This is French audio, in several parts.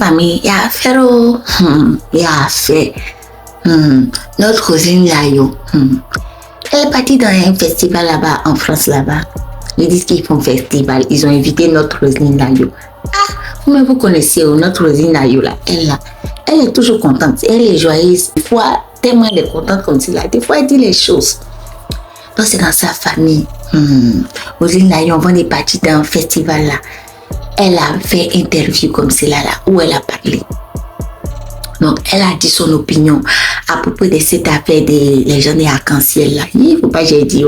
famille, il y a affaire il y a affaire. Notre cousine Layo, elle est partie dans un festival là-bas, en France là-bas. Ils disent qu'ils font festival, ils ont invité notre cousine Layo. Ah, vous-même vous connaissez notre cousine Layo là, elle est toujours contente, elle est joyeuse. Des fois, tellement elle est contente comme cela, des fois elle dit les choses. Donc c'est dans sa famille. Cousine Layo, on est parti dans un festival là. Elle a fait interview comme cela là, où elle a parlé. Donc, elle a dit son opinion à propos de cette affaire des gens des arc-en-ciel là. Il ne faut pas que j'ai dit.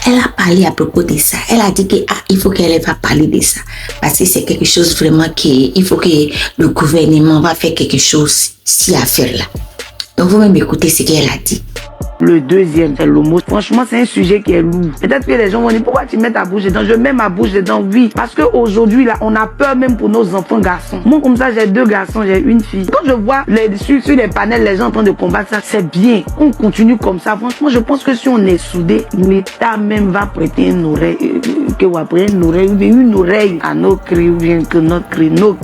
Elle a parlé à propos de ça. Elle a dit qu'il faut qu'elle va parler de ça. Parce que c'est quelque chose vraiment qu'il faut que le gouvernement va faire quelque chose sur l'affaire là. Donc, vous-même écoutez ce qu'elle a dit. Le deuxième, c'est l'homo. Franchement, c'est un sujet qui est lourd. Peut-être que les gens vont dire, pourquoi tu mets ta bouche dedans? Je mets ma bouche dedans, oui. Parce qu'aujourd'hui, là, on a peur même pour nos enfants garçons. Moi, comme ça, j'ai 2 garçons, j'ai une fille. Quand je vois sur les panels, les gens en train de combattre ça, c'est bien. On continue comme ça. Franchement, je pense que si on est soudés, l'État même va prêter une oreille, une oreille à nos cris, ou bien que notre cri, Donc,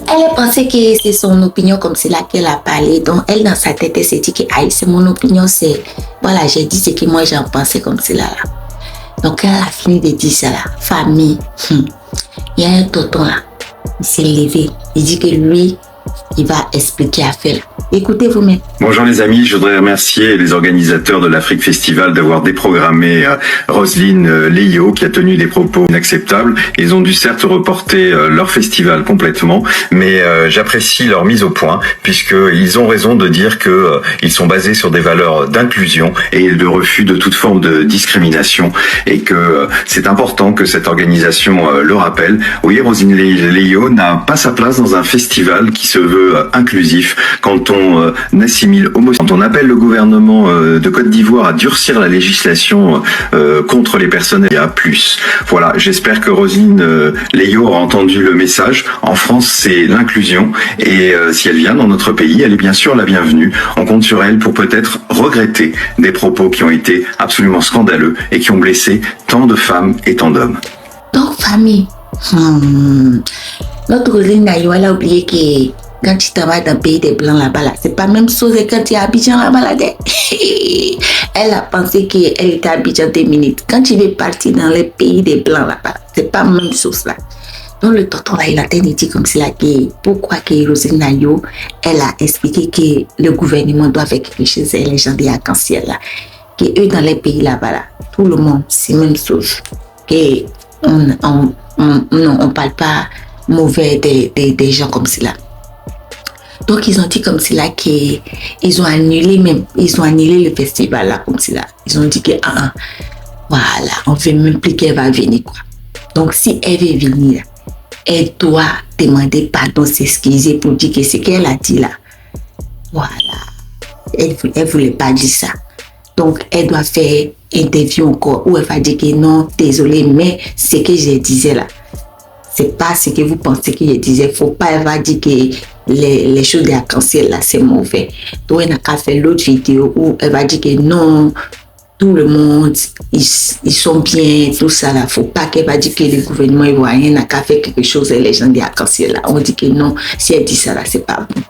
elle a pensé que c'est son opinion comme c'est là qu'elle a parlé. Donc, elle, dans sa tête, elle s'est dit que c'est mon opinion, c'est... Voilà, j'ai dit ce que moi j'en pensais comme c'est là. Donc, elle a fini de dire ça là. Famille. Il y a un tonton là. Il s'est levé. Il dit que lui, il va expliquer à faire. Écoutez vous-même. Bonjour les amis, je voudrais remercier les organisateurs de l'Afrique Festival d'avoir déprogrammé Roselyne Leio qui a tenu des propos inacceptables. Ils ont dû certes reporter leur festival complètement, mais j'apprécie leur mise au point puisqu'ils ont raison de dire que ils sont basés sur des valeurs d'inclusion et de refus de toute forme de discrimination et que c'est important que cette organisation le rappelle. Oui, Roselyne Leio n'a pas sa place dans un festival qui se veut inclusif quand on assimile quand on appelle le gouvernement de Côte d'Ivoire à durcir la législation contre les personnes LGBTQIA+. Voilà, j'espère que Roselyne Leio aura entendu le message. En France, c'est l'inclusion et si elle vient dans notre pays, elle est bien sûr la bienvenue. On compte sur elle pour peut-être regretter des propos qui ont été absolument scandaleux et qui ont blessé tant de femmes et tant d'hommes. Donc, famille, notre Roselyne Leio, elle a oublié que quand tu travailles dans le pays des Blancs là-bas, là, c'est pas même chose que quand tu es à Abidjan là-bas. Là, elle a pensé qu'elle était à Abidjan 2 minutes. Quand tu veux partir dans le pays des Blancs là-bas, c'est pas même chose là. Donc le tonton là, il a dit comme cela que pourquoi que Roselyne Leio, elle a expliqué que le gouvernement doit faire quelque chose et les gens des arc-en-ciel là. Que eux dans les pays là-bas, là, tout le monde, c'est même chose. Que on parle pas mauvais des gens comme cela. Donc, ils ont dit comme cela qu'ils ont annulé le festival là, comme cela. Ils ont dit que, voilà, on ne veut même plus qu'elle va venir, quoi. Donc, si elle veut venir, elle doit demander pardon, s'excuser pour dire que ce qu'elle a dit là, voilà, elle voulait pas dire ça. Donc, elle doit faire interview encore où elle va dire que non, désolé, mais ce que je disais là, c'est pas ce que vous pensez que je disais. Faut pas, elle va dire que les choses de arc-en-ciel là, c'est mauvais. Donc, elle n'a qu'à faire l'autre vidéo où elle va dire que non, tout le monde, ils sont bien, tout ça là. Faut pas qu'elle va dire que le gouvernement ivoirien n'a qu'à faire quelque chose et les gens de arc-en-ciel là. On dit que non, si elle dit ça là, c'est pas bon.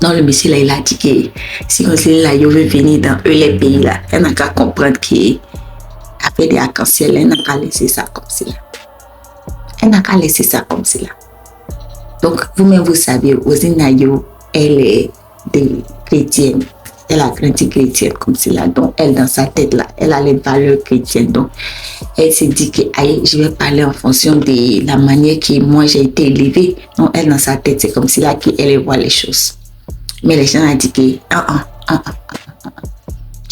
Non, le monsieur là, il a dit que si Roselyne Leio veut venir dans eux les pays là, elle n'a qu'à comprendre qu'après des arc-en-ciel, elle n'a qu'à laisser ça comme cela. Elle n'a qu'à laisser ça comme cela. Donc, vous-même, vous savez, Roselyne Leio, elle est chrétienne. Elle a grandi chrétienne comme cela. Donc, elle, dans sa tête, là, elle a les valeurs chrétiennes. Donc, elle s'est dit que je vais parler en fonction de la manière que moi, j'ai été élevée. Donc, elle, dans sa tête, c'est comme cela qu'elle voit les choses. Mais les gens ont dit que,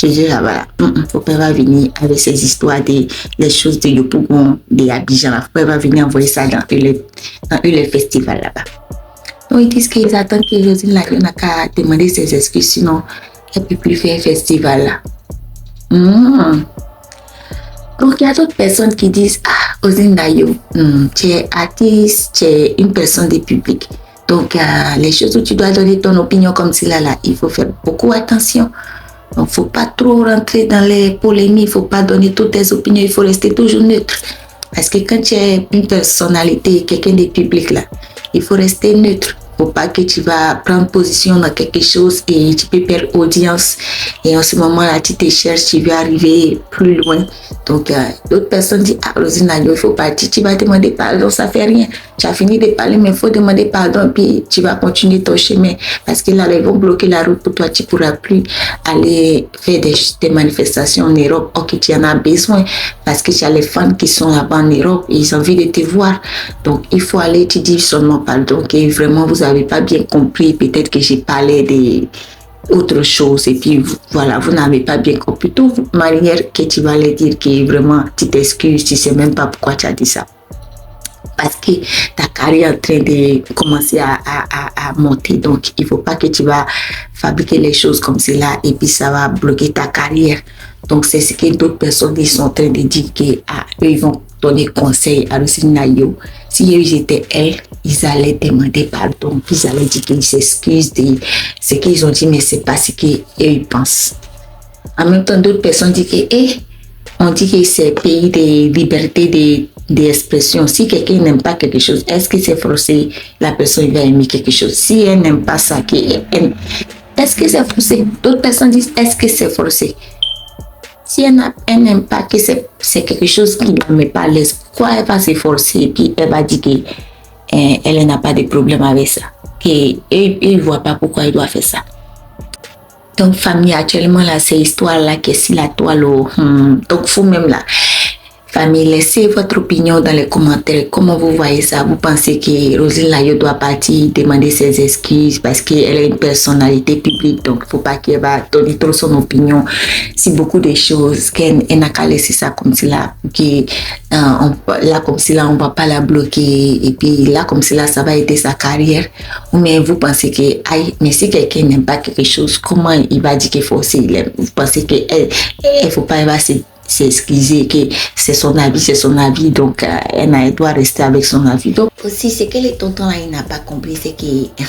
je dis là, voilà, faut pas venir avec ces histoires les choses de Yopougon, de Abidjan, faut pas venir envoyer ça dans le festival là-bas. Donc ils disent qu'ils attendent que Roselyne Leio n'a qu'à demander ses excuses, sinon elle ne peut plus faire un festival là. Donc il y a d'autres personnes qui disent, Roselyne Leio, tu es artiste, tu es une personne du public. Donc les choses où tu dois donner ton opinion comme cela là, il faut faire beaucoup attention. Donc, il ne faut pas trop rentrer dans les polémiques, il ne faut pas donner toutes tes opinions, il faut rester toujours neutre. Parce que quand tu es une personnalité, quelqu'un de public, là, Il faut rester neutre. Faut pas que tu vas prendre position dans quelque chose et tu peux perdre audience. Et en ce moment-là, tu te cherches, tu veux arriver plus loin. Donc, d'autres personnes disent, ah, Roselyne Agneau, il faut partir, tu vas demander pardon, ça fait rien. Tu as fini de parler, mais il faut demander pardon, puis tu vas continuer ton chemin. Parce que là, ils vont bloquer la route pour toi, tu pourras plus aller faire des manifestations en Europe. Ok, tu en as besoin, parce que tu as les fans qui sont là-bas en Europe et ils ont envie de te voir. Donc, il faut aller, tu dis seulement pardon, que vraiment, vous n'avez pas bien compris, peut-être que j'ai parlé de autre chose et puis voilà, vous n'avez pas bien compris. Toute manière que tu vas leur dire que vraiment tu t'excuses, tu sais même pas pourquoi tu as dit ça. Parce que ta carrière est en train de commencer à monter. Donc, il ne faut pas que tu vas fabriquer les choses comme cela et puis ça va bloquer ta carrière. Donc, c'est ce que d'autres personnes ils sont en train de dire qu'eux, ils vont donner conseil à Roselyne Agneau. Si eux étaient elle, ils allaient demander pardon. Puis ils allaient dire qu'ils s'excusent de ce qu'ils ont dit, mais c'est pas ce qu'ils pensent. En même temps, d'autres personnes disent que, on dit que c'est un pays de liberté d'expression. Si quelqu'un n'aime pas quelque chose, est-ce que c'est forcé la personne va aimer quelque chose? Si elle n'aime pas ça, est-ce que c'est forcé? D'autres personnes disent, est-ce que c'est forcé? Si elle n'aime pas que c'est quelque chose qui ne met pas à l'aise, pourquoi elle va se forcer et puis elle va dire qu'elle n'a pas de problème avec ça? Et ne voit pas pourquoi elle doit faire ça. Donc, famille, actuellement, là, c'est histoire-là qui est sur la toile. Donc, vous-même, là, famille, laissez votre opinion dans les commentaires. Comment vous voyez ça? Vous pensez que Roselyne Agneau doit partir demander ses excuses parce qu'elle a une personnalité publique, donc il ne faut pas qu'elle va donner trop son opinion sur beaucoup de choses, qu'elle n'a qu'à laisser ça comme cela, là comme cela, on ne va pas la bloquer, et puis là comme cela, ça va aider sa carrière. Ou bien vous pensez que, mais si quelqu'un n'aime pas quelque chose, comment il va dire qu'il faut aussi l'aimer? Vous pensez qu'il ne faut pas, elle va s'excuser que c'est son avis, donc elle doit rester avec son avis. Donc aussi, ce que les tontons là, il n'a pas compris, c'est que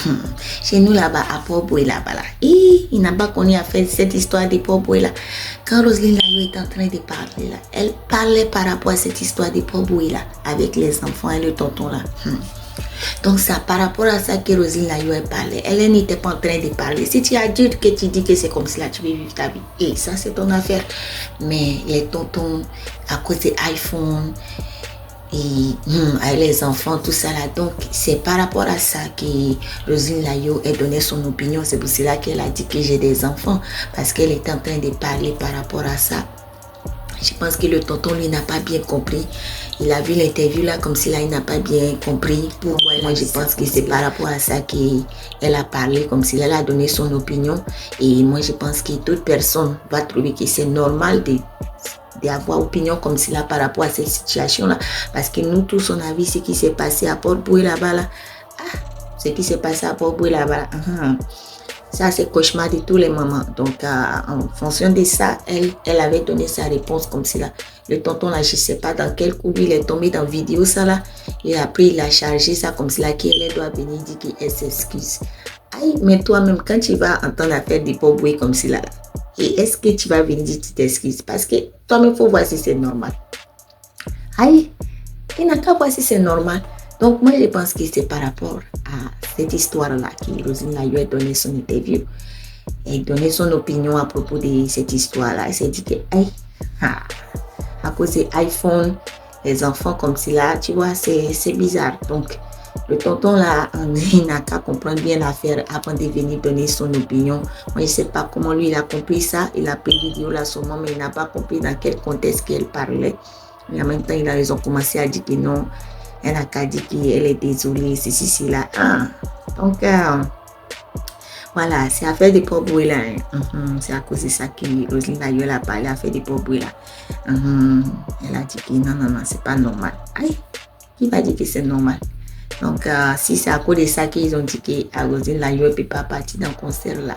chez nous là-bas, à Port-Boué là-bas, il n'a pas connu à faire cette histoire de Port-Boué là. Quand Roselyne Agneau est en train de parler là, elle parlait par rapport à cette histoire de Port-Boué là, avec les enfants et le tonton là. Donc, c'est par rapport à ça que Roselyne Agneau a parlé. Elle n'était pas en train de parler. Si tu es adulte, que tu dis que c'est comme cela, tu veux vivre ta vie. Et ça, c'est ton affaire. Mais les tontons, à cause des iPhones, et les enfants, tout ça là. Donc, c'est par rapport à ça que Roselyne Agneau a donné son opinion. C'est pour cela qu'elle a dit que j'ai des enfants. Parce qu'elle était en train de parler par rapport à ça. Je pense que le tonton, lui, n'a pas bien compris. Il a vu l'interview là comme si là, il n'a pas bien compris. Pour moi, je pense que c'est par rapport à ça qu'elle a parlé, comme si elle a donné son opinion. Et moi, je pense que toute personne va trouver que c'est normal d'avoir opinion comme cela par rapport à cette situation-là. Parce que nous tous, on a vu ce qui s'est passé à Port-Boué là-bas. Là. Ce qui s'est passé à Port-Boué là-bas. Ça, c'est cauchemar de tous les mamans. Donc, en fonction de ça, elle avait donné sa réponse comme cela. Le tonton, là, je ne sais pas dans quel coup il est tombé dans la vidéo, ça là. Et après, il a chargé ça comme cela, qu'elle doit venir dire qu'elle s'excuse. Aïe, mais toi-même, quand tu vas entendre l'affaire de Port-Boué comme cela, et est-ce que tu vas venir dire que tu t'excuses? Parce que toi-même, il faut voir si c'est normal. Aïe, il n'a qu'à voir si c'est normal. Donc, moi, je pense que c'est par rapport à cette histoire-là que Roselyne Agneau a donné son interview et donné son opinion à propos de cette histoire-là. Elle s'est dit que, à cause des iPhones, les enfants comme cela, tu vois, c'est bizarre. Donc, le tonton là, il n'a qu'à comprendre bien l'affaire avant de venir donner son opinion. Moi, je ne sais pas comment lui, il a compris ça. Il a pris la vidéo là seulement, mais il n'a pas compris dans quel contexte qu'elle parlait. Mais en même temps, ils ont commencé à dire que non. Elle n'a qu'à dire qu'elle est désolée, ceci, là. Donc, voilà, c'est affaire de Port-Boué là. C'est à cause de ça que Roselyne Agneau a parlé, affaire de Port-Boué là. Elle a dit que non, c'est pas normal. Aïe, qui va dire que c'est normal? Donc, si c'est à cause de ça qu'ils ont dit que Roselyne Agneau ne peut pas partir dans le concert là.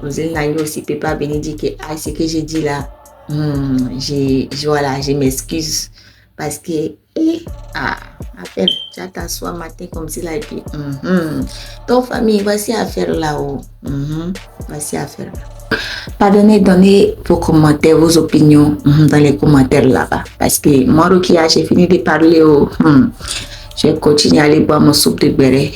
Roselyne Agneau aussi ne peut pas venir dire que ce que j'ai dit là, je m'excuse. Parce que, affaire, tu as t'assois matin comme si là, et puis, donc famille, voici affaire là-haut. Voici affaire là. Pardonnez, donnez vos commentaires, vos opinions dans les commentaires là-bas. Parce que moi, Rukia, j'ai fini de parler Je vais continuer à aller boire mon soupe de béret.